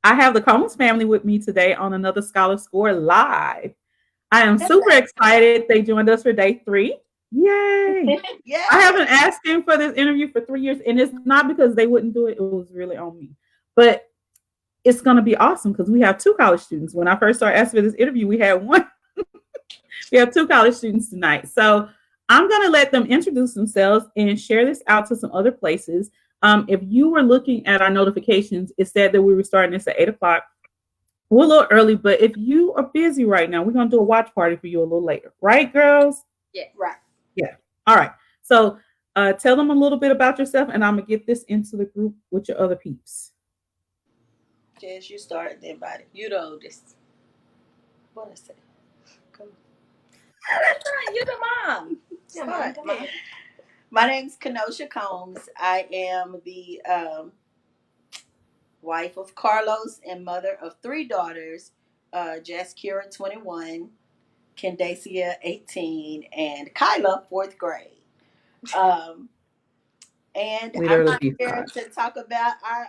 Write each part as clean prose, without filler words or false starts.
I have the Combs family with me today on another Scholar Score Live. I am That's super excited they joined us for day 3. Yay! I yes. haven't asked him for this interview for 3 years, and it's not because they wouldn't do it. It was really on me. But it's going to be awesome because we have 2 college students. When I first started asking for this interview, we had one. We have 2 college students tonight. So I'm going to let them introduce themselves and share this out to some other places. If you were looking at our notifications, it said that we were starting this at 8 o'clock. We're a little early, but if you are busy right now, we're going to do a watch party for you a little later. Right, girls? Yeah, right. Yeah. All right. So tell them a little bit about yourself, and I'm going to get this into the group with your other peeps. Jess, you started then, buddy. You the oldest. What I say? Come on. You the mom. Yeah, mom, come on. My name's Kenosha Combs. I am the wife of Carlos and mother of 3 daughters, Jaskira 21, Candacia 18, and Kyla 4th grade. Um, and We I'm early here start. to talk about our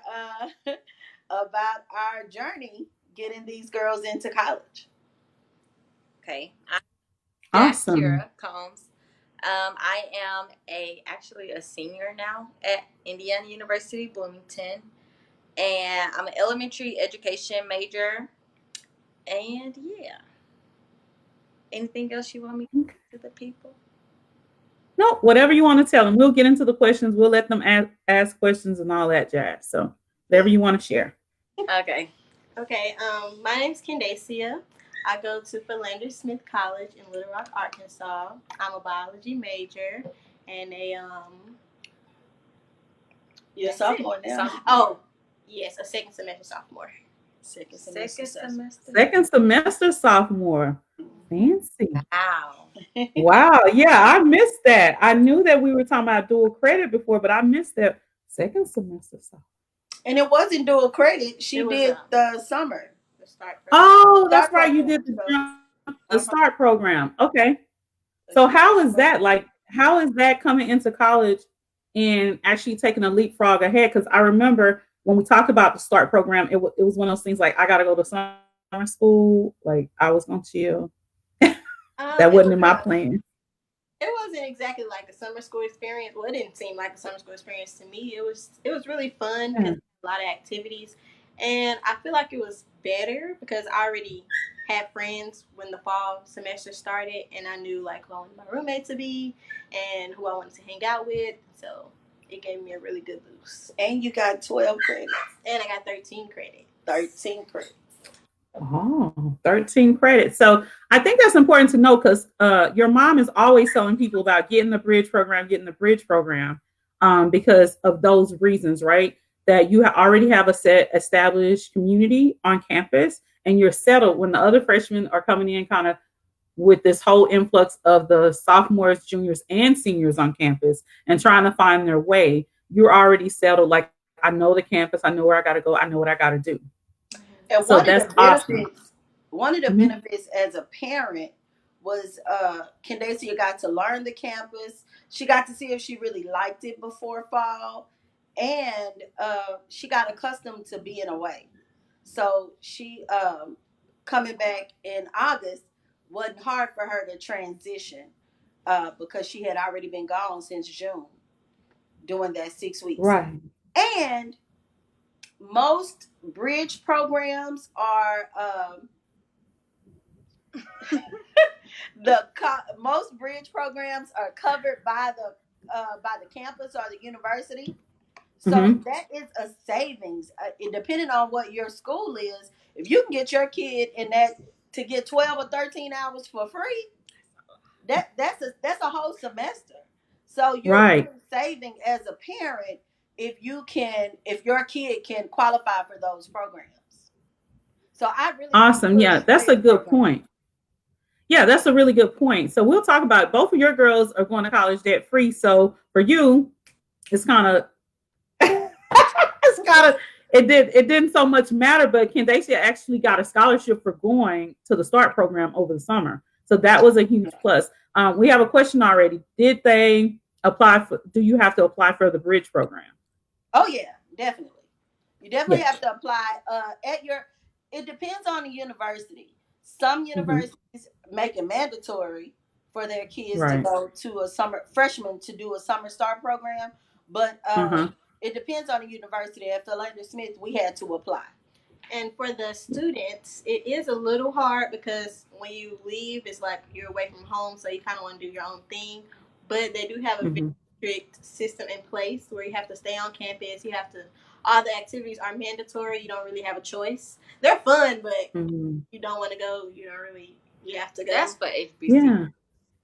about our journey getting these girls into college. Okay, I'm Jack Awesome. Kira Combs. I am actually a senior now at Indiana University Bloomington, and I'm an elementary education major. And yeah, anything else you want me to the people? No, whatever you want to tell them. We'll get into the questions. We'll let them ask questions and all that jazz. So, whatever you want to share. Okay. Okay, my name's Candacia. I go to Philander Smith College in Little Rock, Arkansas. I'm a biology major and You're a that's it. sophomore now. Oh, yes, a second semester sophomore. Second Second semester. semester. Second semester sophomore. Fancy. Wow. Wow. Yeah, I missed that. I knew that we were talking about dual credit before, but I missed that second semester sophomore. And it wasn't dual credit. She It was, did the summer. The start. Oh, that's Start right. You program. did the So, the start program. Okay. So how is that like? How is that coming into college and actually taking a leapfrog ahead? Because I remember when we talked about the start program, it was one of those things like I got to go to summer school. Like I was gonna chill. That It wasn't was in my plan. it wasn't exactly like a summer school experience. Well, it didn't seem like a summer school experience to me. It was really fun Yeah. because a lot of activities, and I feel like it was better because I already had friends when the fall semester started, and I knew like who I wanted my roommate to be and who I wanted to hang out with. So it gave me a really good boost, and you got 12 credits. and I got 13 credit. 13 credits. Oh, 13 credits. So I think that's important to know because your mom is always telling people about getting the bridge program because of those reasons, right? That you already have a set established community on campus and you're settled when the other freshmen are coming in kind of with this whole influx of the sophomores, juniors, and seniors on campus and trying to find their way. You're already settled. Like, I know the campus, I know where I got to go, I know what I got to do. And So that's awesome. one of the Mhm. benefits as a parent was Candacia got to learn the campus. She got to see if she really liked it before fall, and she got accustomed to being away. So she coming back in August wasn't hard for her to transition because she had already been gone since June doing that 6 weeks. Right. And most bridge programs are most bridge programs are covered by the campus or the university. So Hmm. that is a savings. Depending on what your school is, if you can get your kid in that to get 12 or 13 hours for free, that's a whole semester. So you're Right. really saving as a parent if your kid can qualify for those programs. So I really Awesome. Yeah, push that's a bridge good programs. point. Yeah, that's a really good point. So we'll talk about it. Both of your girls are going to college debt free. So for you, it's kind of it's kind of it didn't so much matter, but Candacia actually got a scholarship for going to the START program over the summer. So that was a huge plus. We have a question already. Did they apply for? Do you have to apply for the bridge program? Oh yeah, definitely. You definitely Yes. have to apply it depends on the university. Some universities make it mandatory for their kids to Right. go to a freshmen to do a summer start program, but it depends on the university. At Philander Smith, we had to apply. And for the students, it is a little hard because when you leave, it's like you're away from home, so you kind of want to do your own thing. But they do have a very strict system in place where you have to stay on campus. You have to, all the activities are mandatory. You don't really have a choice. They're fun, but you don't want to go. You don't really, you have to go. That's for HBC. Yeah.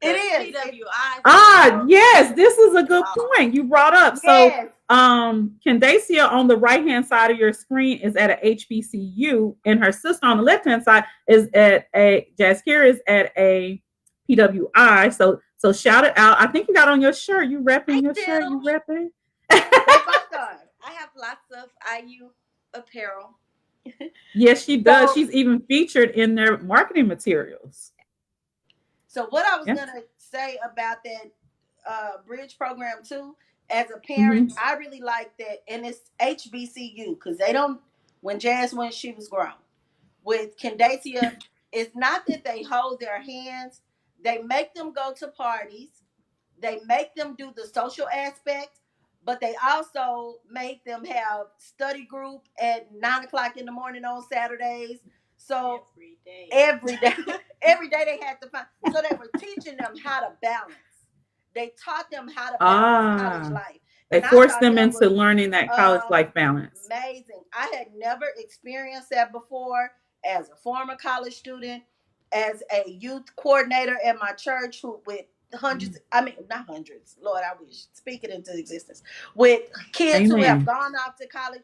It is. PWI. Yes, this is a good point you brought up. Yes. So, Candacia on the right-hand side of your screen is at a HBCU, and her sister on the left-hand side is at a Jaskira is at a PWI. So shout it out. I think you got on your shirt. You repping your shirt. You repping. I have lots of IU apparel. Yes, she does. She's even featured in their marketing materials. So what I was gonna say about that bridge program too, as a parent, I really like that, and it's HBCU because they don't. When Jazz went, she was grown. With Candacia, it's not that they hold their hands; they make them go to parties, they make them do the social aspect, but they also make them have study group at 9:00 in the morning on Saturdays. So every day they had to find. So they were teaching them how to balance. They taught them how to balance college life. They forced them into learning that college life balance. Amazing. I had never experienced that before as a former college student, as a youth coordinator at my church with hundreds, not hundreds, Lord, I wish, speak it into existence, with kids who have gone off to college.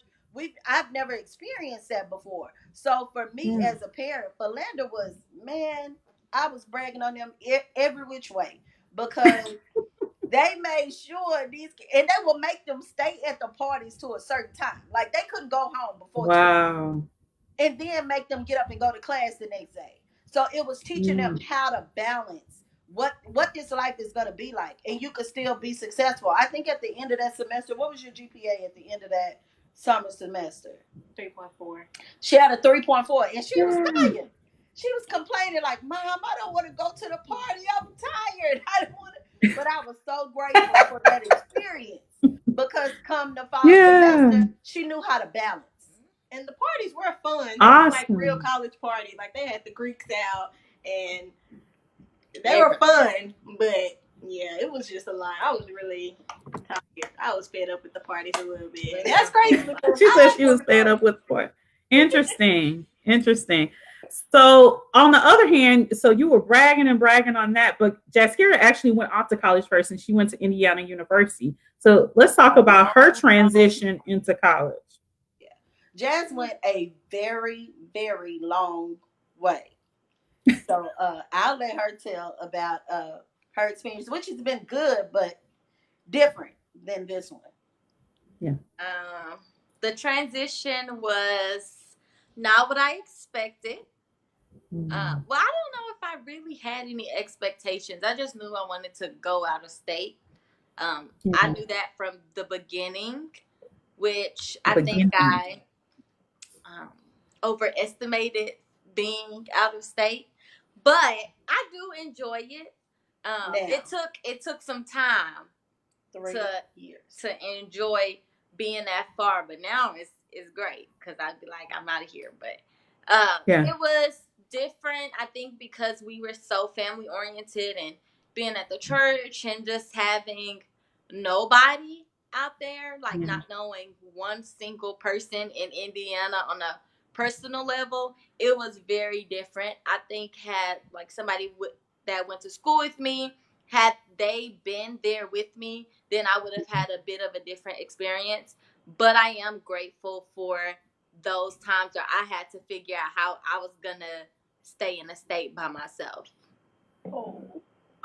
I've never experienced that before. So for me as a parent, Philander was, man, I was bragging on them every which way because they made sure and they will make them stay at the parties to a certain time. Like they couldn't go home before 2. And then make them get up and go to class the next day. So it was teaching them how to balance what this life is going to be like, and you could still be successful. I think at the end of that semester, what was your GPA at the end of that summer semester? 3.4. She had a 3.4, and she was dying. She was complaining like, "Mom, I don't want to go to the party. I'm tired. I don't want to." But I was so grateful for that experience because come the fall semester, she knew how to balance. And the parties were fun. Awesome. Like real college parties. Like they had the Greeks out and they were fun. But yeah, it was just a lot. I was really tired. I was fed up with the parties a little bit. That's crazy. She said she was fed up with the party. Interesting. So on the other hand, so you were bragging on that, but Jaskira actually went off to college first, and she went to Indiana University. So let's talk about her transition into college. Jazz went a very, very long way. So I'll let her tell about her experience, which has been good, but different than this one. Yeah. The transition was not what I expected. Well, I don't know if I really had any expectations. I just knew I wanted to go out of state. I knew that from the beginning, which I think I overestimated being out of state, but I do enjoy it. It took some time 3 years to enjoy being that far, but now it's great because I'd be like, I'm out of here. But it was different, I think, because we were so family oriented and being at the church and just having nobody out there, like not knowing one single person in Indiana on a personal level. It was very different. I think had like somebody that went to school with me, had they been there with me, then I would have had a bit of a different experience. But I am grateful for those times where I had to figure out how I was gonna stay in a state by myself.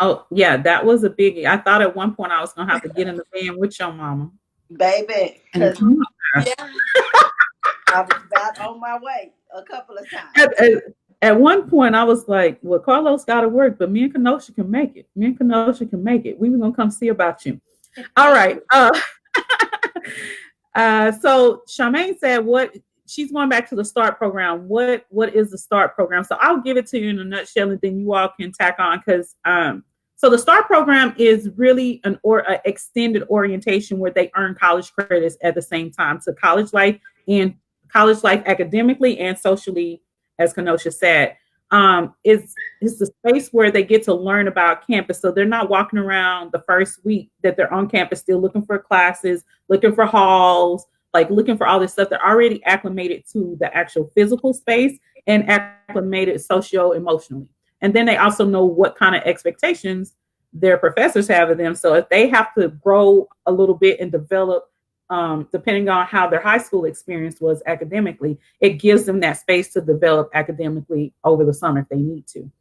Oh yeah, that was a biggie. I thought at one point I was gonna have to get in the van with your mama, baby. I was about on my way a couple of times. At one point, I was like, "Well, Carlos got to work, but me and Kenosha can make it. We were gonna come see about you." All right. So Charmaine said, "What?" She's going back to the START program. What is the START program? So I'll give it to you in a nutshell, and then you all can tack on because so the START program is really an extended orientation where they earn college credits at the same time. So college life academically and socially, as Kenosha said. It's the space where they get to learn about campus. So they're not walking around the first week that they're on campus still looking for classes, looking for halls, like looking for all this stuff. They're already acclimated to the actual physical space and acclimated socio-emotionally. And then they also know what kind of expectations their professors have of them. So if they have to grow a little bit and develop, depending on how their high school experience was academically, it gives them that space to develop academically over the summer if they need to.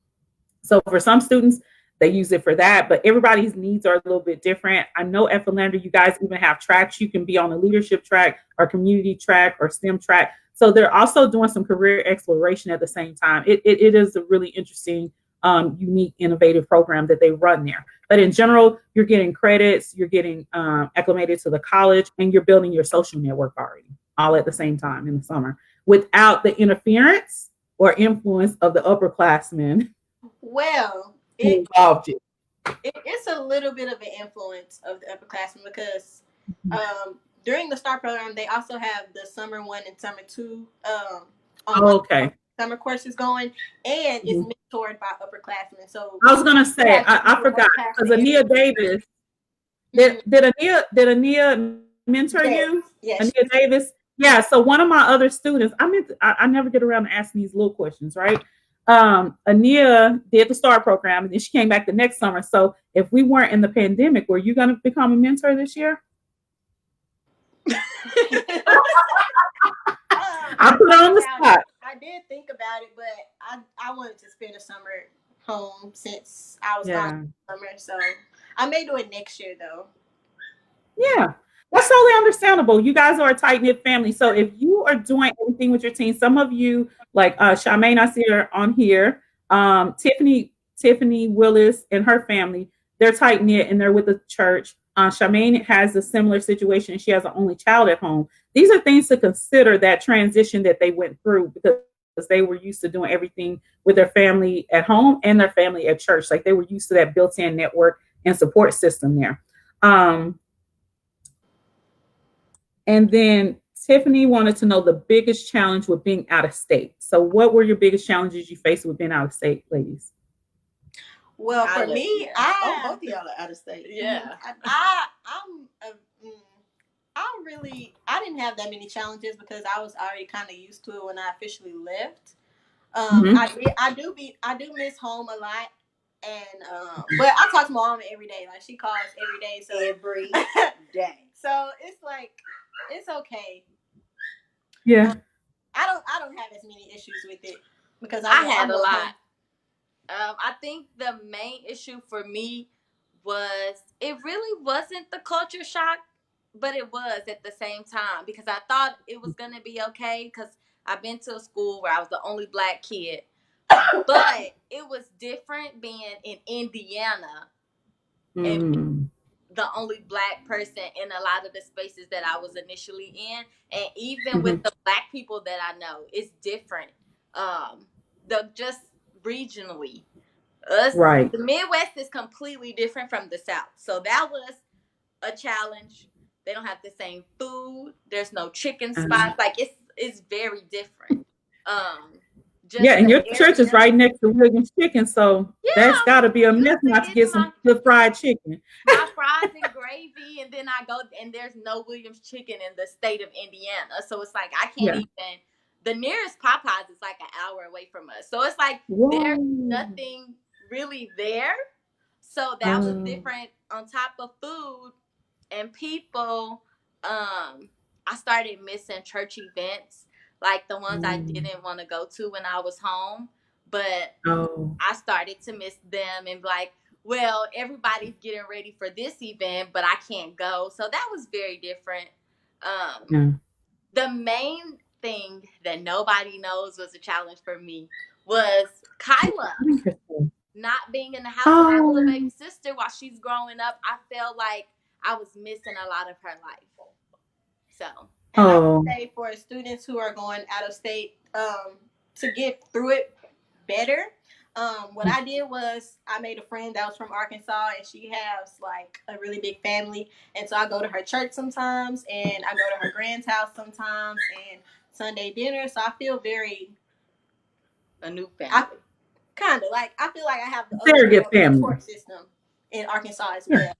So for some students, they use it for that, but everybody's needs are a little bit different. I know at Philander, you guys even have tracks. You can be on the leadership track or community track or STEM track. So they're also doing some career exploration at the same time. It is a really interesting, unique, innovative program that they run there. But in general, you're getting credits, you're getting acclimated to the college, and you're building your social network already, all at the same time in the summer, without the interference or influence of the upperclassmen. Well, Involved you. It's a little bit of an influence of the upperclassmen because during the STAR program, they also have the summer 1 and summer 2 okay. summer courses going, and it's mentored by upperclassmen. So I was gonna say, I forgot because Ania Davis did Ania mentor you? Yes. Ania Davis. Yeah. So one of my other students, I never get around to asking these little questions, right? Ania did the STAR program, and then she came back the next summer. So if we weren't in the pandemic, were you going to become a mentor this year? I put on the spot. I did think about it, but I wanted to spend a summer home since I was gone summer. So I may do it next year, though. Yeah. That's totally understandable. You guys are a tight-knit family. So if you are doing anything with your team, some of you, like Charmaine, I see her on here, Tiffany Willis and her family, they're tight-knit and they're with the church. Charmaine has a similar situation. She has an only child at home. These are things to consider, that transition that they went through, because they were used to doing everything with their family at home and their family at church. Like they were used to that built-in network and support system there. And then Tiffany wanted to know the biggest challenge with being out of state. So what were your biggest challenges you faced with being out of state, ladies? Well, for me, both of y'all are out of state. Yeah. I didn't have that many challenges because I was already kind of used to it when I officially left. I do miss home a lot. And but I talk to my mom every day. Like she calls every day. So every day. So it's like it's okay. Yeah. I don't have as many issues with it because I had a lot. I think the main issue for me was it really wasn't the culture shock, but it was at the same time because I thought it was gonna be okay because I've been to a school where I was the only black kid, but it was different being in Indiana and the only black person in a lot of the spaces that I was initially in, and even with the black people that I know, it's different. Just regionally, the Midwest is completely different from the South, so that was a challenge. They don't have the same food. There's no chicken spots. Like it's very different. And your church is right next to Williams Chicken, so that's got to be a myth not to get some good fried chicken. My fries and gravy, and then I go, and there's no Williams Chicken in the state of Indiana, so it's like I can't even. The nearest Popeyes is like an hour away from us, so it's like there's nothing really there. So that was different. On top of food and people, I started missing church events. Like the ones I didn't want to go to when I was home, but I started to miss them and like, well, everybody's getting ready for this event, but I can't go. So that was very different. The main thing that nobody knows was a challenge for me was Kyla not being in the house with my little baby sister while she's growing up. I felt like I was missing a lot of her life. So And I Oh, would say for students who are going out of state, to get through it better, what I did was I made a friend that was from Arkansas, and she has like a really big family, and so I go to her church sometimes, and I go to her grand's house sometimes, and Sunday dinner. So I feel very a new family. I kind of like I feel like I have the surrogate family. support system in Arkansas as well.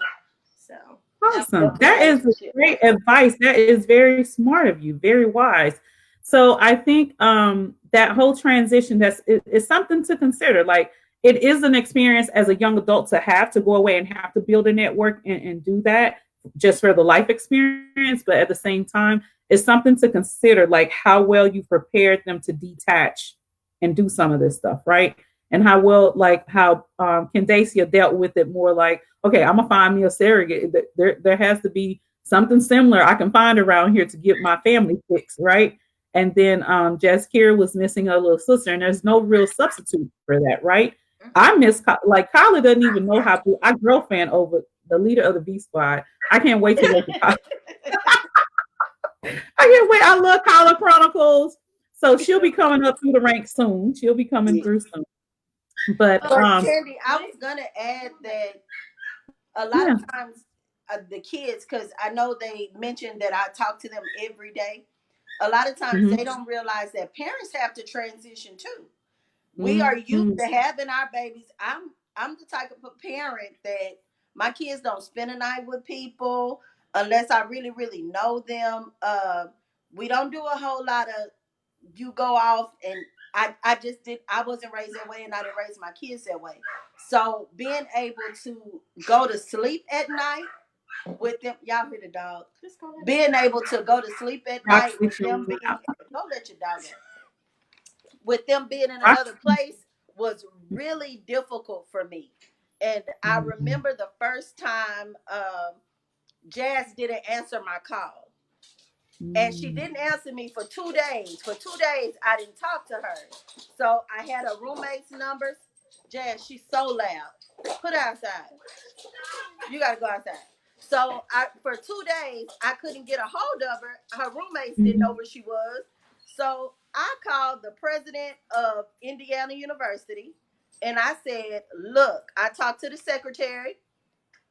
So Awesome. Good That is relationship. great advice. That is very smart of you. Very wise. So I think that whole transition is something to consider. Like it is an experience as a young adult to have to go away and have to build a network and do that just for the life experience. But at the same time, it's something to consider, like how well you prepared them to detach and do some of this stuff, right? And how well, like how Candacia dealt with it more like, okay, I'm gonna find me a surrogate. There has to be something similar I can find around here to get my family fixed, right? And then Jaskira was missing a little sister, and there's no real substitute for that, right? I miss like Kyla doesn't even know how to. I girl fan over the leader of the B Squad. I can't wait to work with Kyla. I can't wait. I love Kyla Chronicles. So she'll be coming up through the ranks soon. She'll be coming through soon. But Candy, I was gonna add that a lot of times the kids, because I know they mentioned that I talk to them every day. A lot of times they don't realize that parents have to transition too. We are used to having our babies. I'm the type of parent that my kids don't spend a night with people unless I really, really know them. We don't do a whole lot of you go off and I wasn't raised that way and I didn't raise my kids that way. So being able to go to sleep at night with them, y'all hear the dog. Being able to go to sleep at night with them being, don't let your dog out. With them being in another place was really difficult for me. And I remember the first time Jazz didn't answer my call. And she didn't answer me for 2 days. For 2 days, I didn't talk to her. So I had her roommate's numbers. Jazz, she's so loud. Put her outside. You got to go outside. So for 2 days, I couldn't get a hold of her. Her roommates didn't know where she was. So I called the president of Indiana University. And I said, look, I talked to the secretary.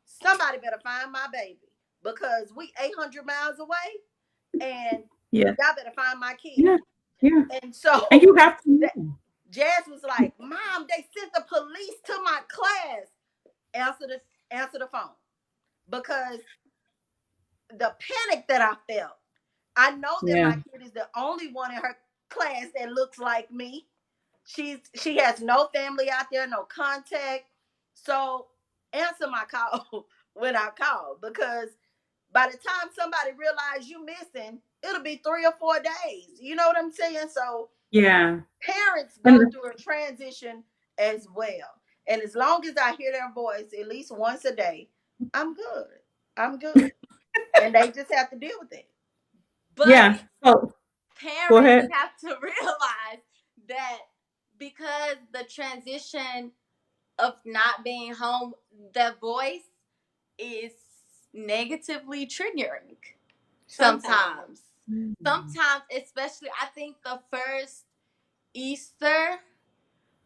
Somebody better find my baby. Because we 800 miles away. And y'all better find my kid. Yeah. And so and you have to Jazz was like, Mom, they sent the police to my class. Answer the phone. Because the panic that I felt. I know that my kid is the only one in her class that looks like me. She has no family out there, no contact. So answer my call when I call, because by the time somebody realizes you missing, it'll be 3 or 4 days. You know what I'm saying? So parents go through a transition as well. And as long as I hear their voice at least once a day, I'm good. And they just have to deal with it. But parents have to realize that because the transition of not being home, the voice is negatively triggering sometimes. Sometimes, especially, I think the first Easter,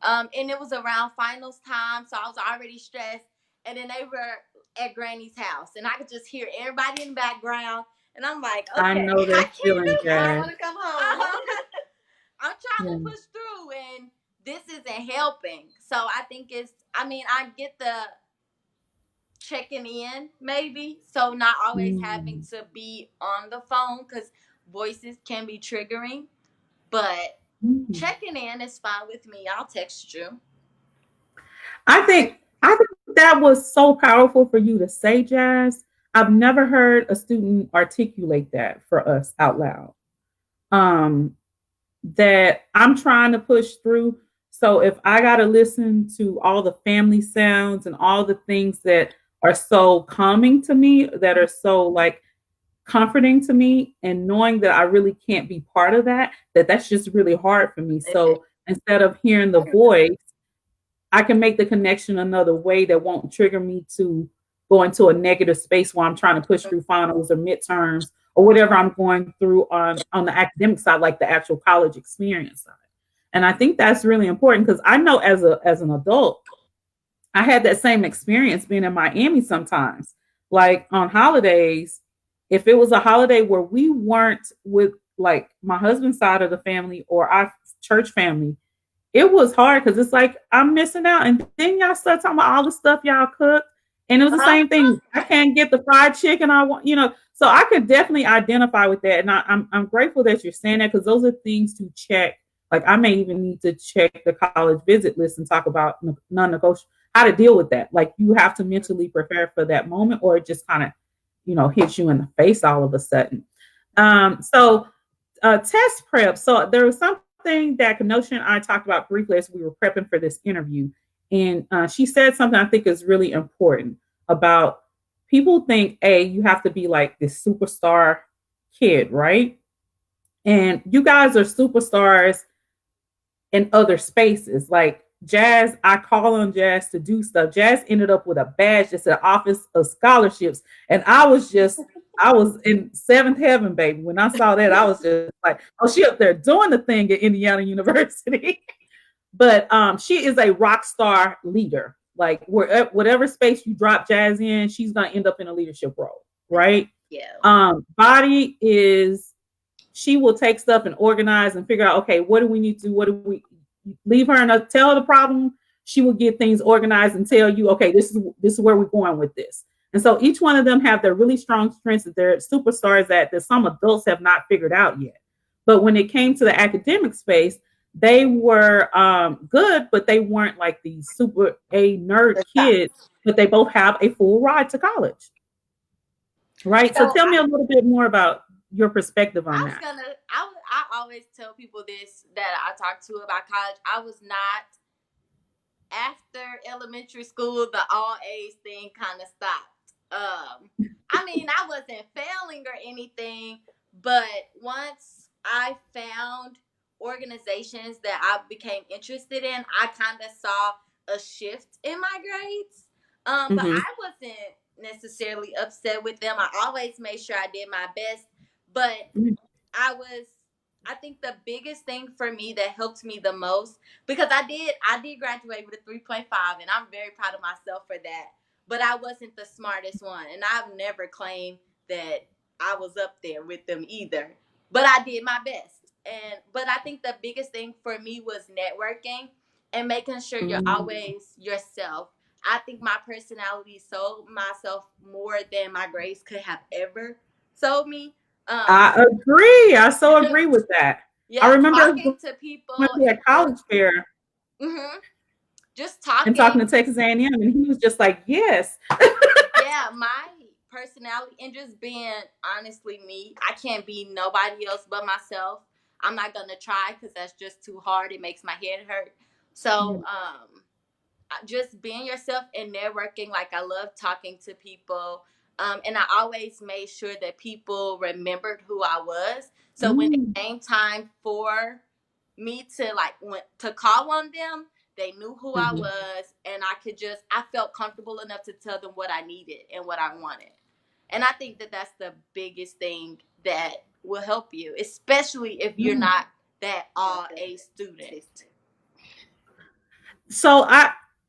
and it was around finals time, so I was already stressed. And then they were at Granny's house, and I could just hear everybody in the background. And I'm like, okay, I know that feeling, I want to come home. I'm trying to push through, and this isn't helping. So I think I get the checking in, maybe. So not always having to be on the phone, because voices can be triggering. But checking in is fine with me. I'll text you. I think that was so powerful for you to say, Jazz. I've never heard a student articulate that for us out loud. That I'm trying to push through. So if I got to listen to all the family sounds and all the things that are so calming to me, that are so like comforting to me, and knowing that I really can't be part of that's just really hard for me. So instead of hearing the voice, I can make the connection another way that won't trigger me to go into a negative space while I'm trying to push through finals or midterms or whatever I'm going through on the academic side, like the actual college experience side. And I think that's really important because I know as an adult, I had that same experience being in Miami sometimes. Like on holidays, if it was a holiday where we weren't with like my husband's side of the family or our church family, it was hard because it's like I'm missing out. And then y'all start talking about all the stuff y'all cook. And it was the same thing. I can't get the fried chicken I want, So I could definitely identify with that. And I'm grateful that you're saying that because those are things to check. Like I may even need to check the college visit list and talk about non-negotiable, how to deal with that. Like you have to mentally prepare for that moment or it just kind of, hits you in the face all of a sudden. So test prep. So there was something that Kenosha and I talked about briefly as we were prepping for this interview. And she said something I think is really important about people think, you have to be like this superstar kid, right? And you guys are superstars in other spaces. Like Jazz, I call on Jazz to do stuff. Jazz ended up with a badge that said Office of Scholarships. And I was in seventh heaven, baby. When I saw that, I was just like, oh, she up there doing the thing at Indiana University. But she is a rock star leader. Like whatever space you drop Jazz in, she's gonna end up in a leadership role, right? Yeah. Body is, she will take stuff and organize and figure out, okay, what do we need to do? What do we leave her and tell her the problem? She will get things organized and tell you, okay, this is where we're going with this. And so each one of them have their really strong strengths that they're superstars that some adults have not figured out yet. But when it came to the academic space, they were good, but they weren't like these super A nerd kids, but they both have a full ride to college. Right. So tell me a little bit more about your perspective on that. I always tell people this that I talk to about college. I was not, after elementary school, the all A's thing kind of stopped. I mean, I wasn't failing or anything, but once I found organizations that I became interested in, I kind of saw a shift in my grades. But I wasn't necessarily upset with them. I always made sure I did my best, but I think the biggest thing for me that helped me the most, because I did graduate with a 3.5, and I'm very proud of myself for that. But I wasn't the smartest one, and I've never claimed that I was up there with them either. But I did my best. But I think the biggest thing for me was networking and making sure you're always yourself. I think my personality sold myself more than my grades could have ever sold me. I agree. I so agree with that. Yeah, I remember talking to people at college fair. Just talking and talking to Texas A&M, and he was just like, yes. Yeah, my personality and just being honestly me. I can't be nobody else but myself. I'm not gonna try because that's just too hard. It makes my head hurt. So just being yourself and networking. Like I love talking to people. And I always made sure that people remembered who I was. So when it came time for me to call on them, they knew who I was, and I felt comfortable enough to tell them what I needed and what I wanted. And I think that that's the biggest thing that will help you, especially if you're not that all A student. So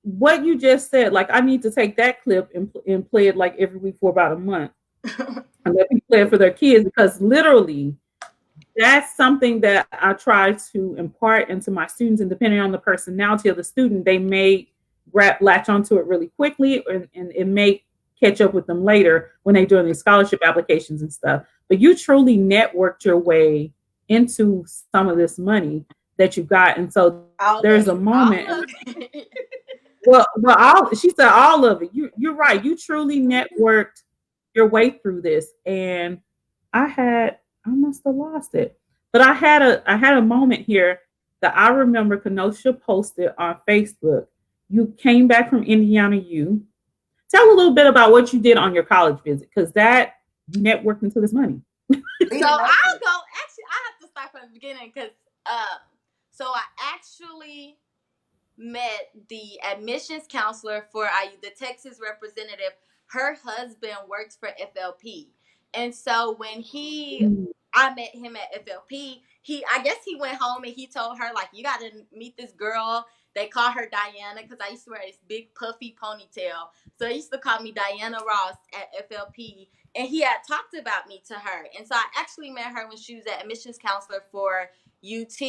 what you just said, like I need to take that clip and play it like every week for about a month. And let people play it for their kids, because literally that's something that I try to impart into my students, and depending on the personality of the student, they may latch onto it really quickly, and it may catch up with them later when they're doing these scholarship applications and stuff. But you truly networked your way into some of this money that you got. And so there's a moment. She said all of it. You're right. You truly networked your way through this. And I must have lost it. But I had a moment here that I remember Kenosha posted on Facebook. You came back from Indiana U. Tell a little bit about what you did on your college visit, because that networked into this money. So I'll go. Actually, I have to start from the beginning because so I actually met the admissions counselor for IU, the Texas representative. Her husband works for FLP. And so when I met him at FLP, I guess he went home and he told her, like, you got to meet this girl. They call her Diana because I used to wear this big puffy ponytail. So they used to call me Diana Ross at FLP. And he had talked about me to her. And so I actually met her when she was at admissions counselor for UT.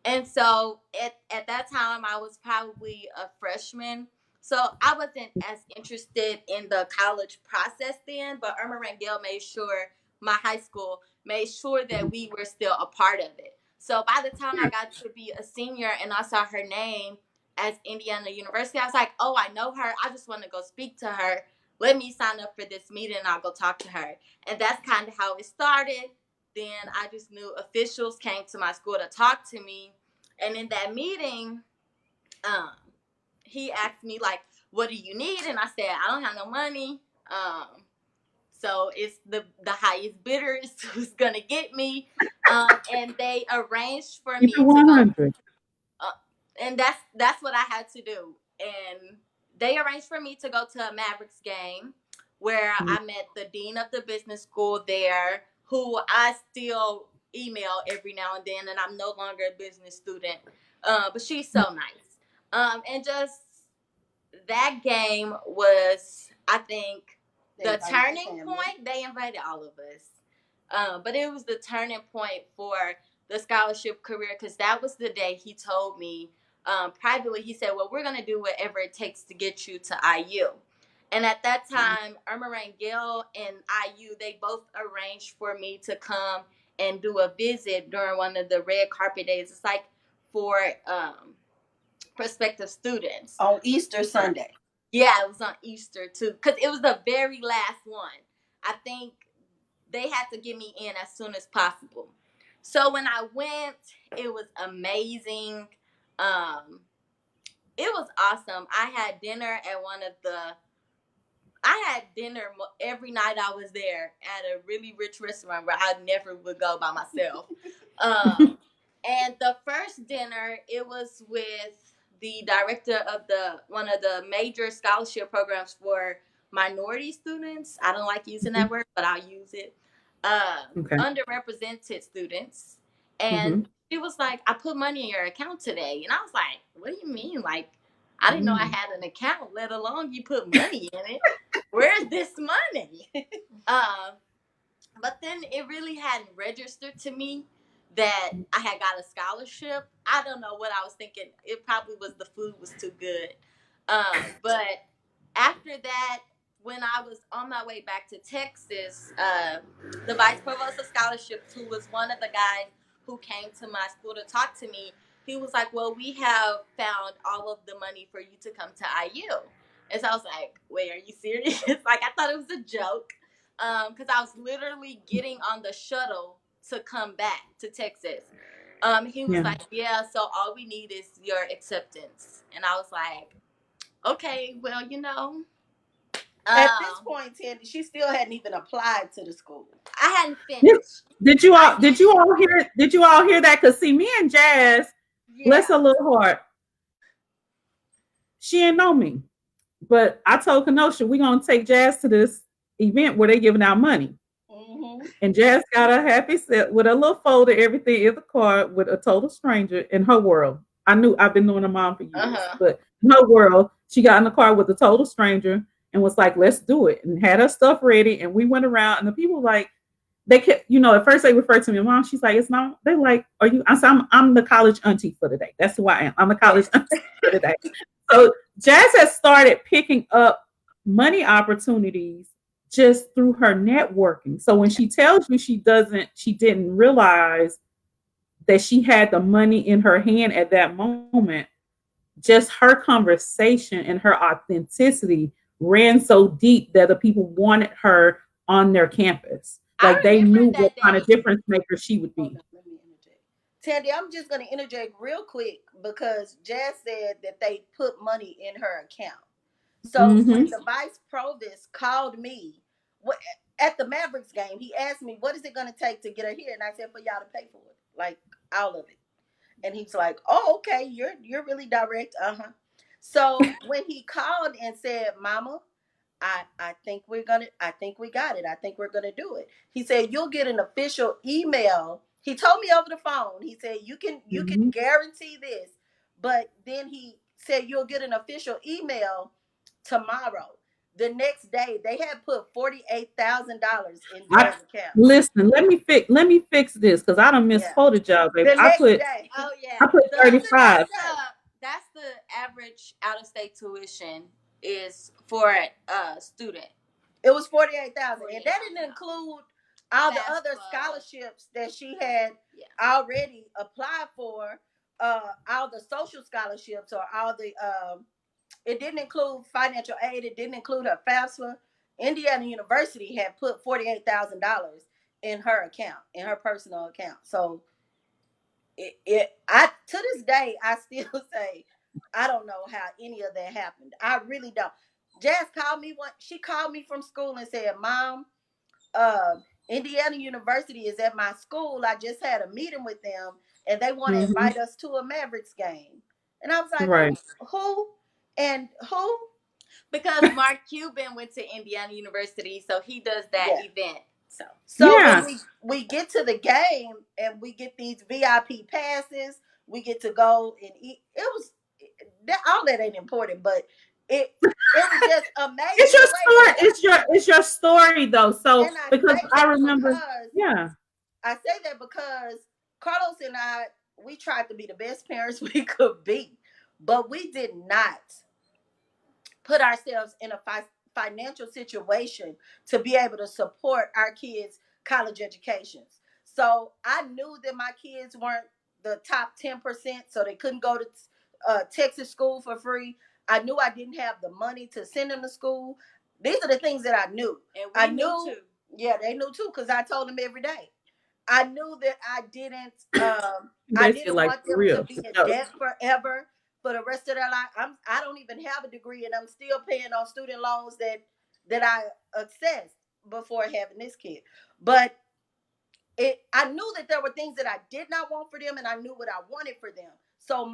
And so at that time, I was probably a freshman. So I wasn't as interested in the college process then, but Irma Rangel made sure, my high school made sure that we were still a part of it. So by the time I got to be a senior and I saw her name as Indiana University, I was like, oh, I know her. I just want to go speak to her. Let me sign up for this meeting and I'll go talk to her. And that's kind of how it started. Then I just knew officials came to my school to talk to me. And in that meeting, he asked me, like, what do you need? And I said, I don't have no money. So it's the highest bidders who's gonna get me. And they arranged for me to go. And that's what I had to do. And they arranged for me to go to a Mavericks game where I met the dean of the business school there, who I still email every now and then, and I'm no longer a business student. But she's so nice. And just that game was, I think, the turning point. They invited all of us. But it was the turning point for the scholarship career, because that was the day he told me privately, he said, well, we're going to do whatever it takes to get you to IU. And at that time, Irma Rangel and IU, they both arranged for me to come and do a visit during one of the red carpet days. It's like for prospective students. On Easter Sunday. Yeah, it was on Easter too, because it was the very last one. I think they had to get me in as soon as possible. So when I went, it was amazing. It was awesome. I had dinner every night I was there at a really rich restaurant where I never would go by myself. And the first dinner, it was with the director of one of the major scholarship programs for minority students. I don't like using that word, but I'll use it. Underrepresented students. And she was like, I put money in your account today. And I was like, what do you mean? Like, I didn't know I had an account, let alone you put money in it. Where's this money? But then it really hadn't registered to me that I had got a scholarship. I don't know what I was thinking. It probably was the food was too good. But after that, when I was on my way back to Texas, the vice provost of scholarships, who was one of the guys who came to my school to talk to me, he was like, well, we have found all of the money for you to come to IU. And so I was like, wait, are you serious? Like, I thought it was a joke, because I was literally getting on the shuttle to come back to Texas. He was like, yeah, so all we need is your acceptance. And I was like, okay, well, at this point, Tandy, she still hadn't even applied to the school. I hadn't finished. Did you all hear that? Because see, me and Jazz, bless her little heart, she didn't know me. But I told Kenosha, we're going to take Jazz to this event where they're giving out money. And Jazz got a happy set with a little folder, everything in the card with a total stranger in her world. I've been knowing her mom for years, but in her world, she got in the car with a total stranger and was like, let's do it. And had her stuff ready. And we went around and the people like, they kept, at first they referred to me, Mom. She's like, it's not, they're like, are you, I said, I'm the college auntie for today. That's who I am. I'm the college auntie for today. So Jazz has started picking up money opportunities just through her networking. So when she tells you she didn't realize that she had the money in her hand at that moment, just her conversation and her authenticity ran so deep that the people wanted her on their campus. Like they knew what kind of difference maker she would be. Tandy, I'm just going to interject real quick because Jazz said that they put money in her account. So when the vice provost called me at the Mavericks game, he asked me, what is it going to take to get her here? And I said, for y'all to pay for it, like all of it. And he's like, oh, okay, you're really direct. So when he called and said, Mama, I think we got it. I think we're gonna do it. He said, you'll get an official email. He told me over the phone. He said, you can Mhm. guarantee this, but then he said you'll get an official email tomorrow. The next day, they had put $48,000 in I Jazz accounts. listen. Let me fix this because I done Yeah. misquoted y'all, baby. The next day. Oh yeah, I put the, Just the next 35. day. that's the average out of state tuition is for a student. It was 48,000, and that didn't include all the other FAFSA. scholarships that she had Yeah. already applied for. All the social scholarships, or all the it didn't include financial aid. It didn't include her FAFSA. Indiana University had put $48,000 in her account, in her personal account. So I to this day I still say I don't know how any of that happened. I really don't. Jazz called me one. She called me from school and said, "Mom, uh, Indiana University is at my school. I just had a meeting with them, and they want to Mhm. invite us to a Mavericks game." And I was like, Right. Who? And who?" Because Mark Cuban went to Indiana University, so he does that Yeah. event. So Yeah. when we get to the game and we get these VIP passes, we get to go and eat. It was that all that ain't important, but it was just It's amazing your the way story. it happened. It's your story though. So And I because say I that remember, because yeah. Carlos and I, we tried to be the best parents we could be, but we did not put ourselves in a financial situation to be able to support our kids' college educations. So I knew that my kids weren't the top 10%, so they couldn't go to Texas school for free. I knew I didn't have the money to send them to school. These are the things that I knew. And I knew too. Yeah, they knew too, because I told them every day. I knew that I They feel didn't like want for them to real. be in So, debt forever for the rest of their life. I don't even have a degree, and I'm still paying on student loans that I accessed before having this kid. But I knew that there were things that I did not want for them, and I knew what I wanted for them. So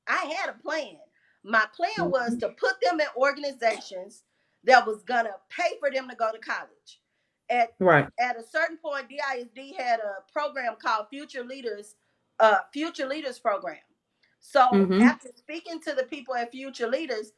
I had a plan. My plan was mhm. to put them in organizations that was gonna pay for them to go to college. At Right. at a certain point, DISD had a program called Future Leaders Program. So Hmm. after speaking to the people at Future Leaders,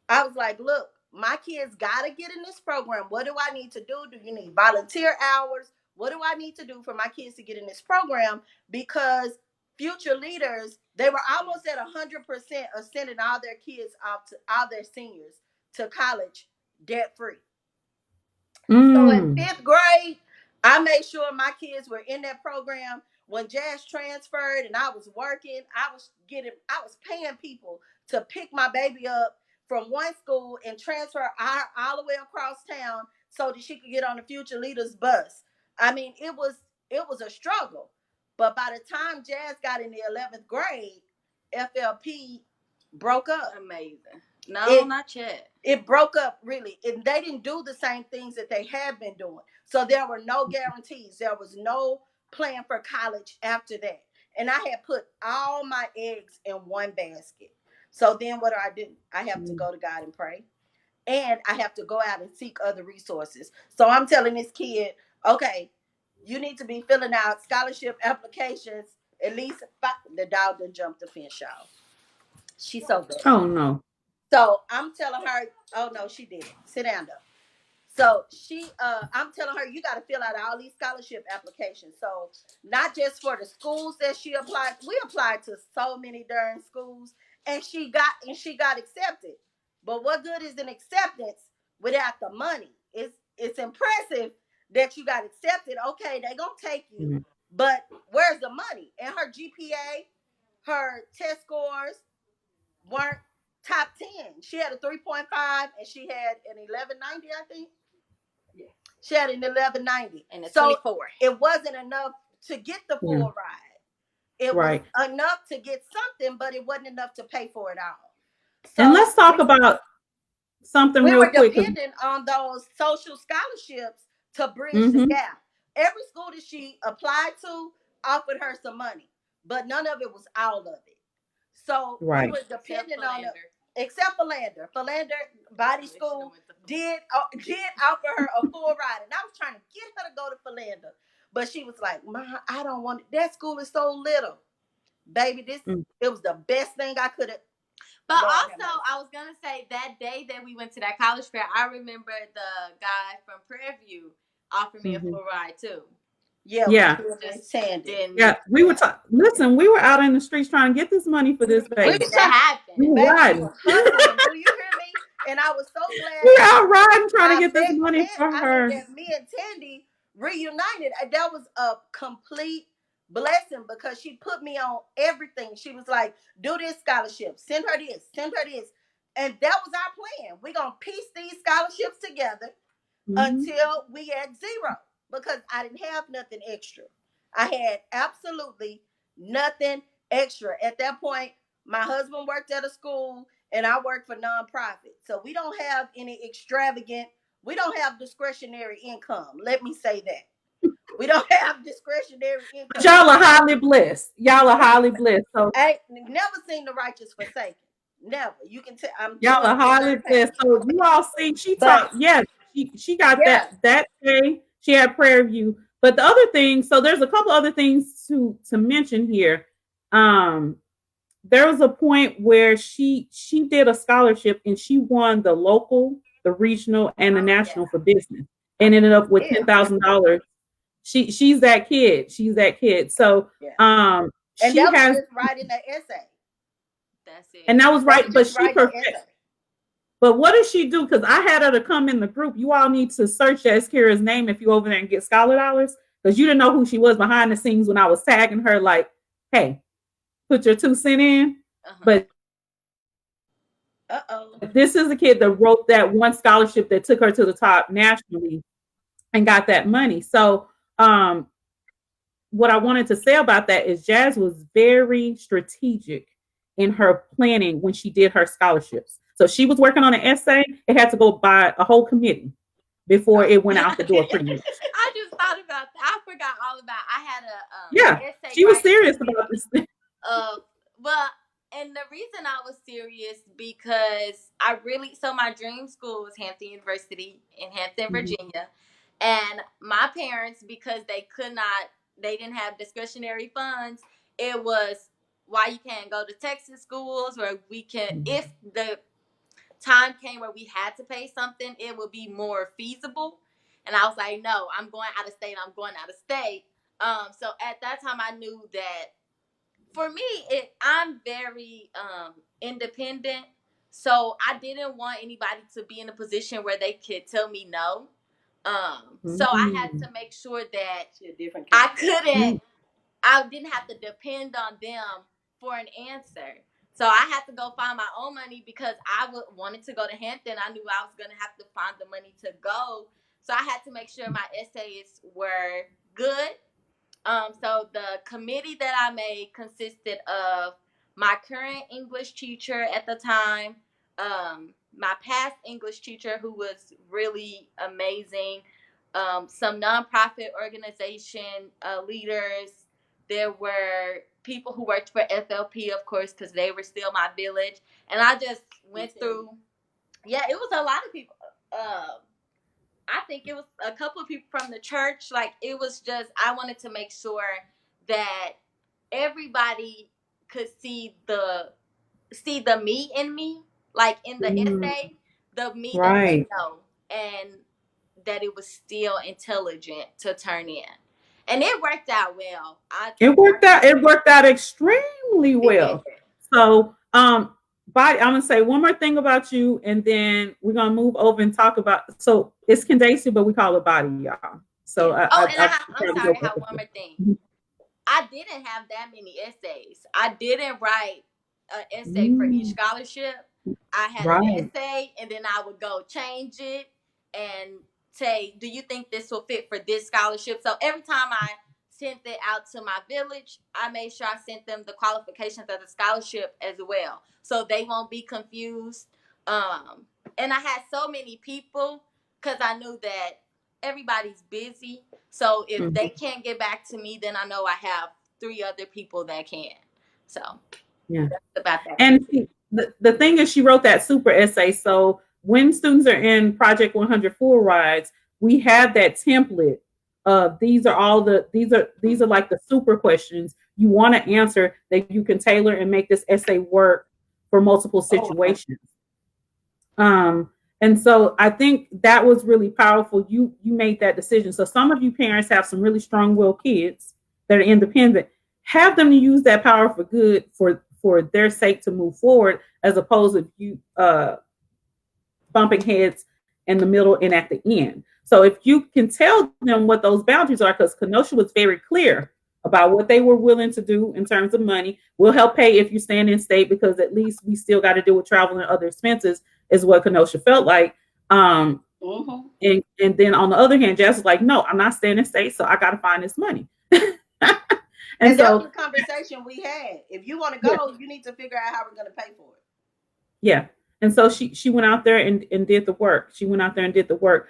I was like, look, my kids got to get in this program. What do I need to do? Do you need volunteer hours? What do I need to do for my kids to get in this program? Because Future Leaders, they were almost at 100% of sending all their kids off to all their seniors to college debt free. So in Mm. fifth grade, I made sure my kids were in that program. When Jazz transferred and I was working, I was paying people to pick my baby up from one school and transfer her all the way across town so that she could get on the Future Leaders bus. I mean, it was a struggle. But by the time Jazz got in the 11th grade, FLP broke up. Amazing. No, It not yet. it broke up really, and they didn't do the same things that they had been doing. So there were no guarantees. There was no plan for college after that. And I had put all my eggs in one basket. So then what do? I have to go to God and pray. And I have to go out and seek other resources. So I'm telling this kid, okay, you need to be filling out scholarship applications at least five. The dog done jumped the fence, y'all. She's so good. Oh no. So I'm telling her, oh no, she didn't. Sit down though. So I'm telling her, you got to fill out all these scholarship applications. So not just for the schools that she applied, we applied to so many darn schools, and she got accepted. But what good is an acceptance without the money? It's impressive that you got accepted. Okay, they gonna take you, Mhm. but where's the money? And her GPA, her test scores weren't top 10. She had a 3.5 and she had an 1190, I think. Yeah. She had an 1190. And a so 24. It wasn't enough to get the Yeah. full ride. It was Right. enough to get something, but it wasn't enough to pay for it all. And So let's talk about something we real were quick. dependent on those social scholarships to bridge the Mm-hmm. gap. Every school that she applied to offered her some money, but none of it was all of it. So we Right. were dependent on it. except Philander. Philander Body School did offer her a full ride, and I was trying to get her to go to Philander, but she was like, "Ma, I don't want it. That school is so little, baby. It was the best thing I could have." But also, I was gonna say that day that we went to that college fair, I remember the guy from Prairie View offered me a full ride too. Yeah. We were listen, we were out in the streets trying to get this money for this baby. That happened. We were riding. Do you hear me? And I was so glad we were out riding trying to get this money for her. That me and Tandy reunited. That was a complete blessing because she put me on everything. She was like, do this scholarship, send her this. And that was our plan. We're gonna piece these scholarships together until we had zero. Because I didn't have nothing extra. I had absolutely nothing extra. At that point, my husband worked at a school and I worked for nonprofit. So we don't have any we don't have discretionary income. Let me say that. We don't have discretionary income. But y'all are highly blessed. So I ain't never seen the righteous forsaken. Never. You can tell. Y'all are highly blessed. So you all see, she talked. Yes, she got that day. She had Prairie View. But the other thing, so there's a couple other things to mention here. There was a point where she did a scholarship and she won the local, the regional, and the national for business, and ended up with $10,000. She's that kid. So and she that was just writing the essay. That's it. And that was right, but she perfect. But what does she do? Because I had her to come in the group. You all need to search Kira's name if you over there and get Scholar Dollars, because you didn't know who she was behind the scenes when I was tagging her like, hey, put your 2 cents in. But this is a kid that wrote that one scholarship that took her to the top nationally and got that money. So what I wanted to say about that is Jazz was very strategic in her planning when she did her scholarships. So she was working on an essay. It had to go by a whole committee before it went out the door pretty much. I just thought about that. I forgot all about it. I had a essay. She was serious about this thing. Well, and the reason I was serious because so my dream school was Hampton University in Hampton, Virginia. And my parents, because they didn't have discretionary funds, it was why you can't go to Texas schools where we can, if the time came where we had to pay something, it would be more feasible. And I was like, no, I'm going out of state. So at that time I knew that for me, I'm very independent. So I didn't want anybody to be in a position where they could tell me no. So I had to make sure that I didn't have to depend on them for an answer. So I had to go find my own money because I wanted to go to Hampton. I knew I was going to have to find the money to go. So I had to make sure my essays were good. So the committee that I made consisted of my current English teacher at the time, my past English teacher who was really amazing, some nonprofit organization leaders. There were people who worked for FLP, of course, because they were still my village. And I just went through, it was a lot of people. I think it was a couple of people from the church. Like, it was just, I wanted to make sure that everybody could see the me in me, like in the essay, the me that they know, and that it was still intelligent to turn in. And it worked out well. It worked out extremely well. So, I'm going to say one more thing about you, and then we're going to move over and talk about, so it's Candace, but we call it Body, y'all. So I'm sorry, I have one more thing. I didn't have that many essays. I didn't write an essay for each scholarship. I had an essay, and then I would go change it and say, do you think this will fit for this scholarship? So every time I sent it out to my village, I made sure I sent them the qualifications of the scholarship as well, so they won't be confused. And I had so many people because I knew that everybody's busy. So if they can't get back to me, then I know I have 3 other people that can. So that's about that. And the thing is, she wrote that super essay. So when students are in Project 100 Full Rides, we have that template of these are like the super questions you want to answer that you can tailor and make this essay work for multiple situations. And so I think that was really powerful. You made that decision. So some of you parents have some really strong-willed kids that are independent. Have them to use that power for good for their sake to move forward, as opposed to you bumping heads in the middle and at the end. So if you can tell them what those boundaries are, because Kenosha was very clear about what they were willing to do in terms of money. We'll help pay if you stand in state, because at least we still got to deal with travel and other expenses, is what Kenosha felt like. And then on the other hand, Jess was like, no, I'm not staying in state, so I got to find this money. And so, that was the conversation we had. If you want to go, you need to figure out how we're going to pay for it. Yeah. And so she went out there and did the work. She went out there and did the work.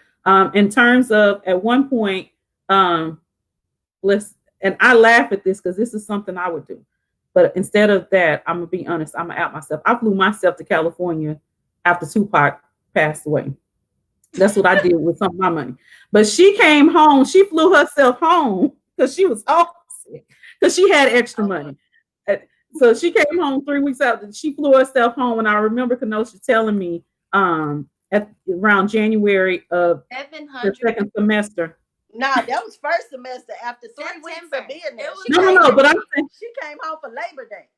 In terms of, at one point, and I laugh at this because this is something I would do. But instead of that, I'm going to be honest, I'm going to out myself. I flew myself to California after Tupac passed away. That's what I did with some of my money. But she came home. She flew herself home because she was homesick, because she had extra money. So she came home 3 weeks out. She flew herself home. And I remember Kenosha telling me at around January of the second semester. Nah, that was first semester after 3 weeks of being there. No, but I'm saying she came home for Labor Day.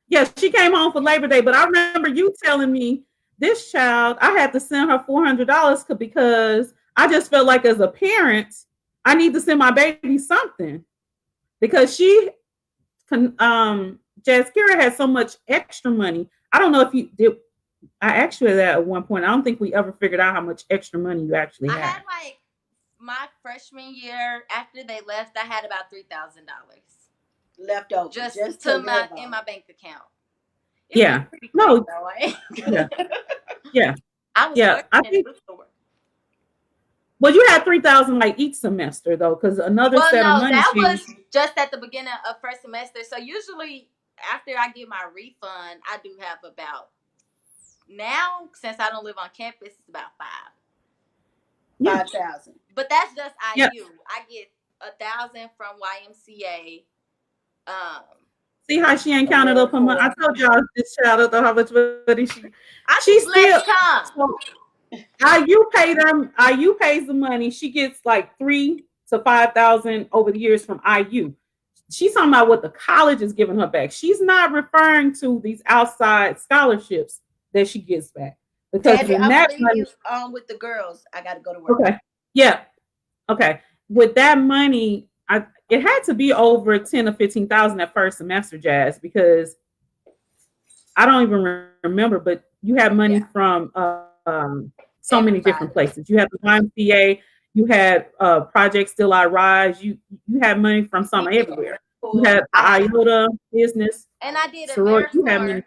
Yes, she came home for Labor Day. But I remember you telling me, this child, I had to send her $400 because I just felt like, as a parent, I need to send my baby something, because Jaskira had so much extra money. I don't know if you did. I asked you that at one point. I don't think we ever figured out how much extra money you actually had. I had, like, my freshman year, after they left, I had about $3,000 left over just in my bank account. Yeah. No. Yeah. I think. Well, you had $3,000 like each semester though, because another set of money. That was just at the beginning of first semester. So usually after I get my refund, I do have about, now since I don't live on campus, it's about 5,000. But that's just IU. Yeah. I get 1,000 from YMCA. See how she ain't counted up her money. I told y'all this child don't know how much money she still. IU paid them. IU pays the money. She gets like 3,000 to 5,000 over the years from IU. She's talking about what the college is giving her back. She's not referring to these outside scholarships that she gets back. Because I'm leaving you with the girls. I got to go to work. Okay. Yeah. Okay. With that money, it had to be over 10 or 15,000 that first semester, Jazz, because I don't even remember, but you had money from so many different places. You had the YMCA, you had Project Still I Rise, you had money from some everywhere. You had IOTA business. And I did AmeriCorps.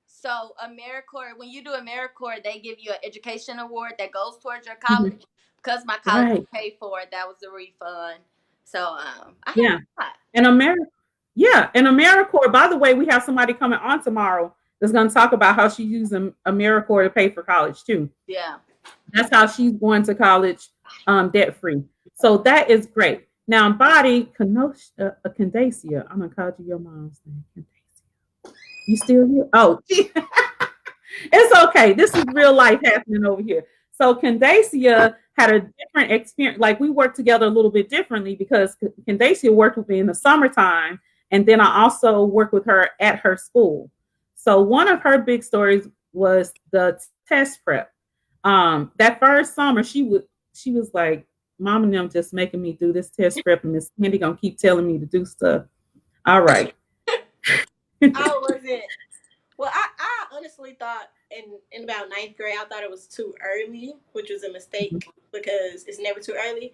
So AmeriCorps, when you do AmeriCorps, they give you an education award that goes towards your college. Mm-hmm. Because my college paid for it, that was the refund. So and AmeriCorps, by the way, we have somebody coming on tomorrow that's going to talk about how she's using AmeriCorps to pay for college too. Yeah. That's how she's going to college debt free. So that is great. Now, Body, Candacia, I'm going to call you your mom's name. Candacia. You still here? Oh, it's okay. This is real life happening over here. So Candacia had a different experience. Like, we worked together a little bit differently because Candacia worked with me in the summertime. And then I also worked with her at her school. So one of her big stories was the test prep. That first summer, she was like, Mom and them just making me do this test prep, and Miss Candy gonna keep telling me to do stuff. All right. How was it? Well, I honestly thought in about 9th grade, I thought it was too early, which was a mistake because it's never too early.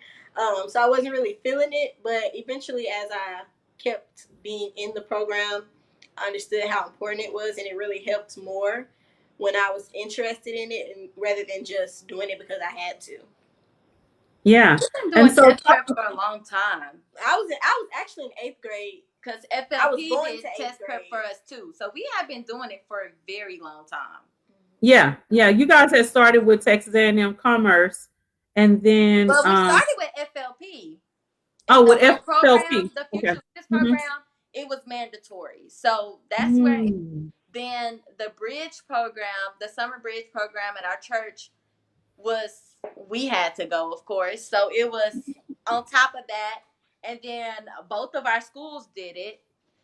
So I wasn't really feeling it, but eventually, as I kept being in the program, I understood how important it was, and it really helped more when I was interested in it, and rather than just doing it because I had to. Yeah, and so test prep for a long time. I was actually in 8th grade because I was FLP going did to 8th test prep for grade. us too. So we have been doing it for a very long time. Yeah, yeah. You guys had started with Texas A&M Commerce, and then But we started with FLP. with The program, FLP. the Okay. Future Leaders program, it was mandatory. So that's where then the bridge program, the summer bridge program at our church was, we had to go, of course. So it was on top of that. And then both of our schools did it.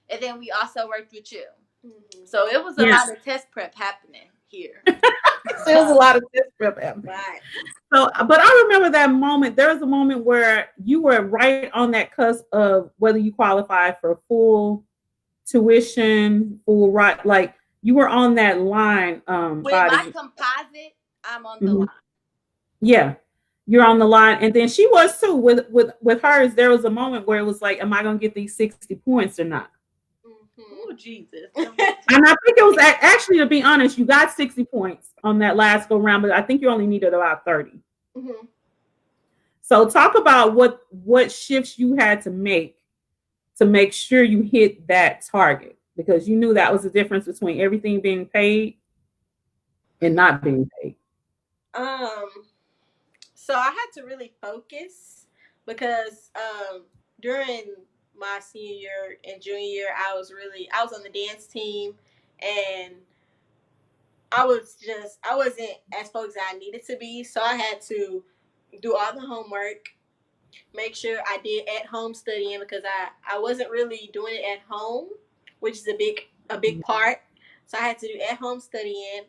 And then we also worked with you. Mm-hmm. So it was a lot of test prep happening here. There was a lot of test prep happening. Right. So, but I remember that moment. There was a moment where you were right on that cusp of whether you qualified for full tuition, full right, like you were on that line. With my composite, I'm on the line. Yeah, you're on the line, and then she was too. With hers, there was a moment where it was like, "Am I going to get these 60 points or not?" Oh, Jesus. And I think it was actually, to be honest, you got 60 points on that last go round, but I think you only needed about 30. Mm-hmm. So talk about what shifts you had to make sure you hit that target, because you knew that was the difference between everything being paid and not being paid. So I had to really focus because during my senior year and junior year, I was on the dance team, and I wasn't as focused as I needed to be. So I had to do all the homework, make sure I did at home studying, because I wasn't really doing it at home, which is a big part. So I had to do at home studying.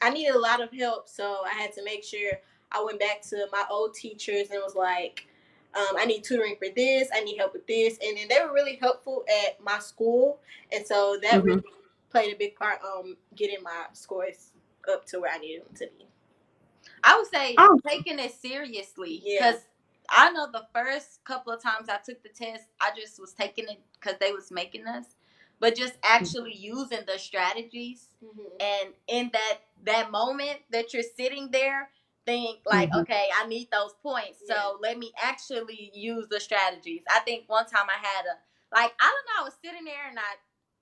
I needed a lot of help, so I had to make sure I went back to my old teachers and was like, I need tutoring for this, I need help with this, and then they were really helpful at my school, and so that really played a big part on getting my scores up to where I needed them to be. I would say taking it seriously, because I know the first couple of times I took the test, I just was taking it because they was making us, but just actually using the strategies, and in that moment that you're sitting there, think like, okay, I need those points, so let me actually use the strategies. I think one time I had I was sitting there and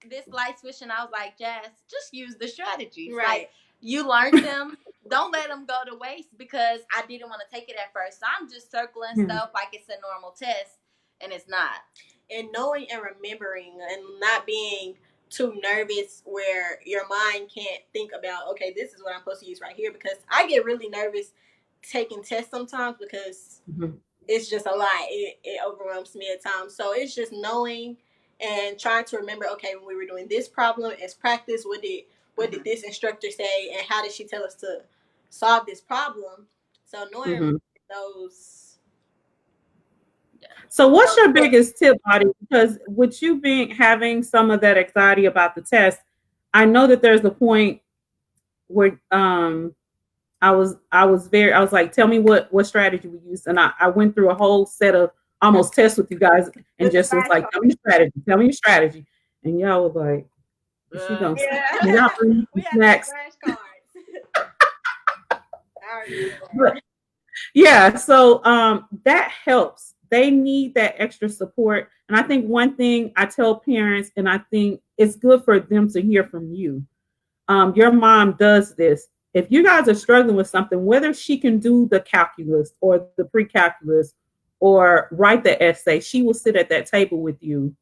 this light switch, and I was like, Jazz, just use the strategies. Right. Like, you learned them. Don't let them go to waste, because I didn't want to take it at first. So I'm just circling stuff like it's a normal test, and it's not. And knowing and remembering and not being too nervous where your mind can't think about, okay, this is what I'm supposed to use right here, because I get really nervous taking tests sometimes because it's just a lot. It overwhelms me at times. So it's just knowing and trying to remember, okay, when we were doing this problem as practice, what did this instructor say, and how did she tell us to solve this problem? So knowing those. So what's your biggest tip, Audie? Because with you having some of that anxiety about the test, I know that there's a point where I was like, tell me what strategy we used, and I went through a whole set of almost tests with you guys, and just was like, tell me your strategy, and y'all was like, is she gonna we had next flashcards. Yeah, so that helps. They need that extra support. And I think one thing I tell parents, and I think it's good for them to hear from you. Your mom does this. If you guys are struggling with something, whether she can do the calculus or the pre-calculus or write the essay, she will sit at that table with you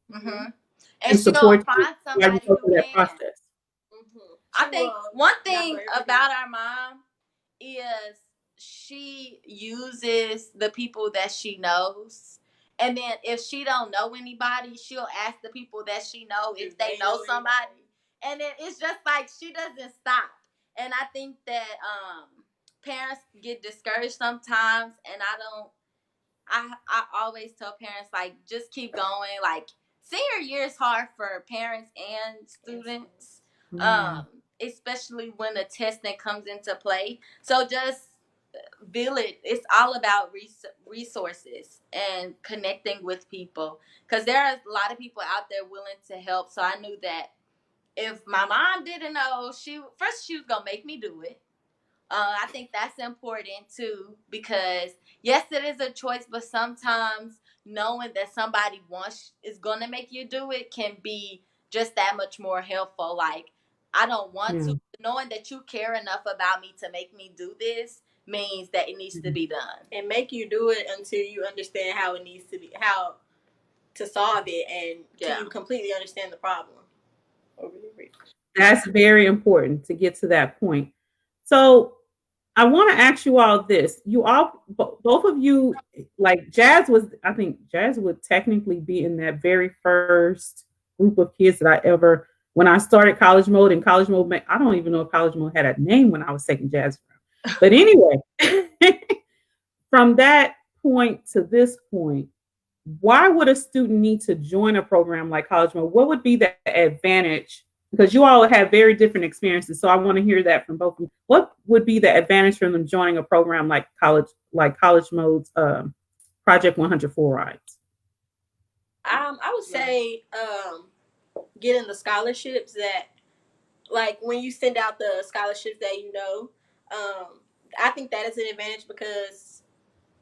and support you find somebody who can. That process. I think one thing about our mom is she uses the people that she knows, and then if she don't know anybody, she'll ask the people that she know if they know somebody, and then it's just like she doesn't stop. And I think that parents get discouraged sometimes, and I always tell parents, like, just keep going. Like, senior year is hard for parents and students, especially when the testing comes into play. So just feel it. It's all about resources and connecting with people, because there are a lot of people out there willing to help. So I knew that if my mom didn't know, she was gonna make me do it. I think that's important too, because yes, it is a choice, but sometimes knowing that somebody wants is gonna make you do it can be just that much more helpful. Like, I don't want to. Knowing that you care enough about me to make me do this means that it needs to be done. And make you do it until you understand how it needs to be, how to solve it, and till you completely understand the problem. That's very important to get to that point. So I want to ask you all this. You all, both of you, like Jazz was, I think Jazz would technically be in that very first group of kids that I ever, when I started College Mode, and College Mode, I don't even know if College Mode had a name when I was taking Jazz. But anyway, from that point to this point, why would a student need to join a program like College Mode? What would be the advantage? Because you all have very different experiences, so I want to hear that from both of you. What would be the advantage for them joining a program like College Mode's Project 100 Full Rides? I would say getting the scholarships that, like, when you send out the scholarships that I think that is an advantage, because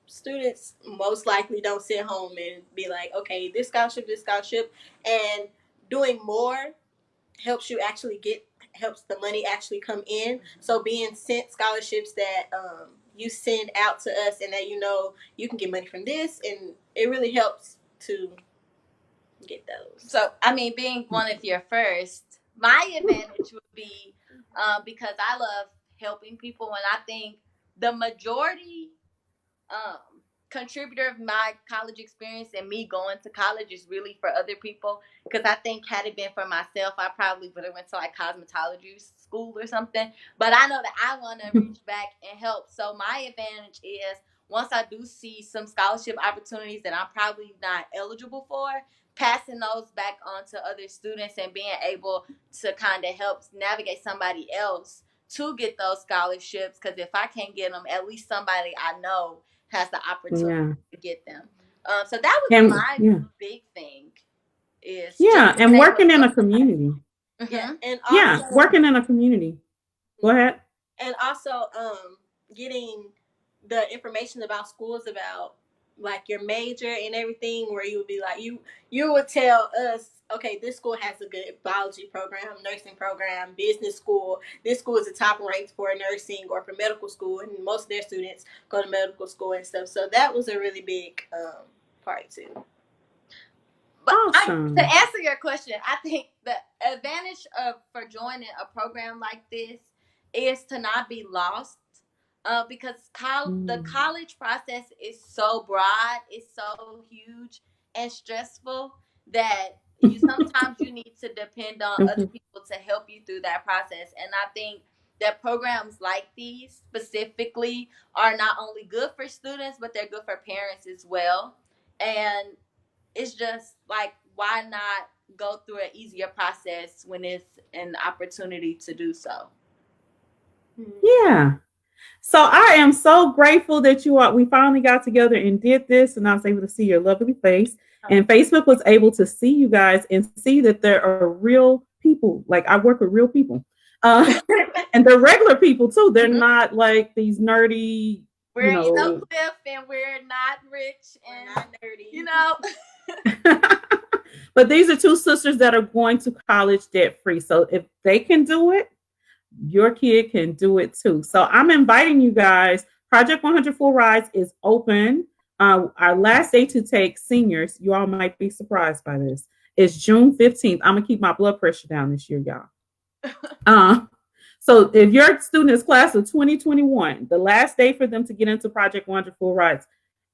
students most likely don't sit home and be like, okay, this scholarship, and doing more helps the money actually come in. So being sent scholarships that you send out to us, and that you can get money from this, and it really helps to get those. So, I mean, being one of your first, my advantage would be because I love helping people, and I think the majority contributor of my college experience and me going to college is really for other people, because I think had it been for myself, I probably would have went to like cosmetology school or something. But I know that I want to reach back and help. So my advantage is, once I do see some scholarship opportunities that I'm probably not eligible for, passing those back on to other students and being able to kind of help navigate somebody else to get those scholarships. Because if I can't get them, at least somebody I know has the opportunity to get them. So that was my big thing. Is and working in a community. And also, working in a community. Go ahead. And also getting the information about schools, about like your major and everything, where you would be like, you would tell us, okay, this school has a good biology program, nursing program, business school. This school is the top ranked for nursing or for medical school, and most of their students go to medical school and stuff. So that was a really big part too. But awesome. To answer your question, I think the advantage for joining a program like this is to not be lost. Because the college process is so broad, it's so huge and stressful that sometimes you need to depend on other people to help you through that process. And I think that programs like these specifically are not only good for students, but they're good for parents as well. And it's just like, why not go through an easier process when it's an opportunity to do so? Yeah. So I am so grateful that we finally got together and did this, and I was able to see your lovely face. And Facebook was able to see you guys and see that there are real people. Like, I work with real people. And they're regular people too. They're not like these nerdy. We're Cliff, and we're not rich and not nerdy. But these are two sisters that are going to college debt free. So if they can do it, your kid can do it too. So I'm inviting you guys. Project 100 Full Rides is open. Our last day to take seniors, you all might be surprised by this, is June 15th. I'm gonna keep my blood pressure down this year, y'all. So if your student is class of 2021, the last day for them to get into Project 100 Full Rides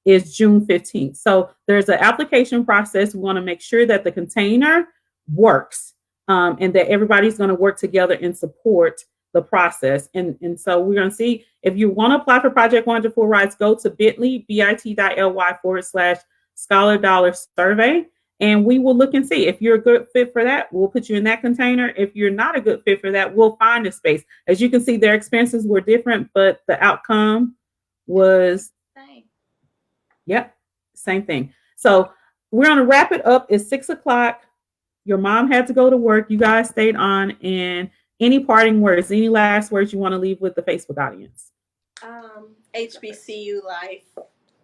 is June 15th. So there's an application process. We want to make sure that the container works, and that everybody's going to work together and support the process. And so we're going to see, if you want to apply for Project 100 Full Rides, go to bit.ly/scholar dollar survey, and we will look and see if you're a good fit for that. We'll put you in that container. If you're not a good fit for that, we'll find a space. As you can see, their expenses were different, but the outcome was same thing. So we're going to wrap it up. It's 6:00. Your mom had to go to work. You guys stayed on. And any parting words, any last words you want to leave with the Facebook audience? HBCU life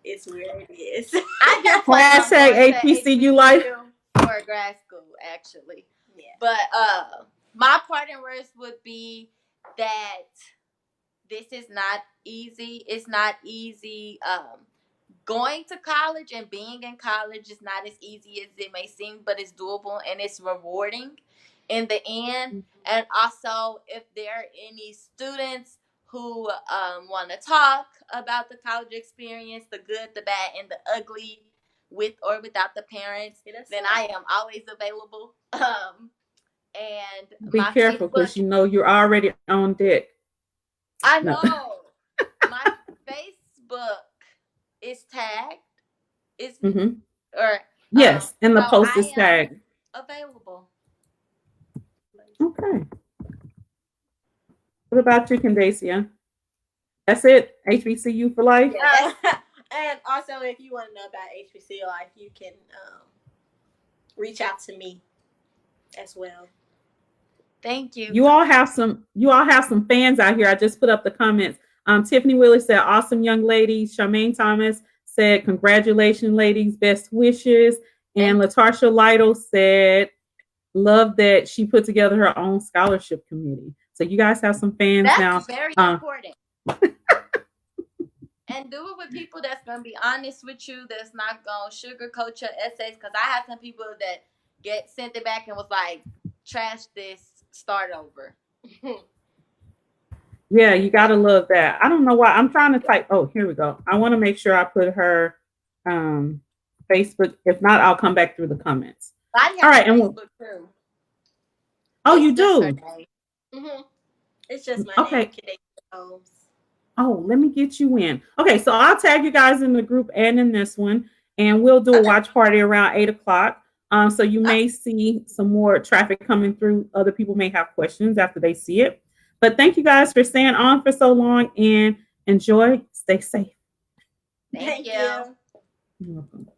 it's where it is. I do plan on Hashtag going to HBCU life. for grad school, actually. Yeah. But my parting words would be that this is not easy. It's not easy. Going to college and being in college is not as easy as it may seem, but it's doable and it's rewarding in the end. And also, if there are any students who want to talk about the college experience, the good, the bad, and the ugly, with or without the parents, then I am always available. And Be my careful because you know you're already on deck. I No. know my Facebook is tagged. It's Mhm. or Yes, and the so post I is am tagged. available. Okay. What about you, Candacia? That's it. HBCU for life. Yeah. And also, if you want to know about HBCU life, you can reach out to me as well. Thank you. You all have some fans out here. I just put up the comments. Tiffany Willis said, awesome young ladies. Charmaine Thomas said, congratulations, ladies, best wishes. And Latarsha Lytle said, love that she put together her own scholarship committee. So you guys have some fans now. That's very important. And do it with people that's going to be honest with you, that's not going to sugarcoat your essays. Because I had some people that sent it back and was like, trash this, start over. Yeah, you got to love that. I don't know why. I'm trying to type. Oh, here we go. I want to make sure I put her Facebook. If not, I'll come back through the comments. I have all right. Facebook too. Oh, It's you do? Mm-hmm. It's just my okay. name, Candacia Holmes. Oh, let me get you in. Okay, so I'll tag you guys in the group and in this one, and we'll do a watch party around 8:00. So you may see some more traffic coming through. Other people may have questions after they see it. But thank you guys for staying on for so long and enjoy. Stay safe. Thank you. You're You're welcome.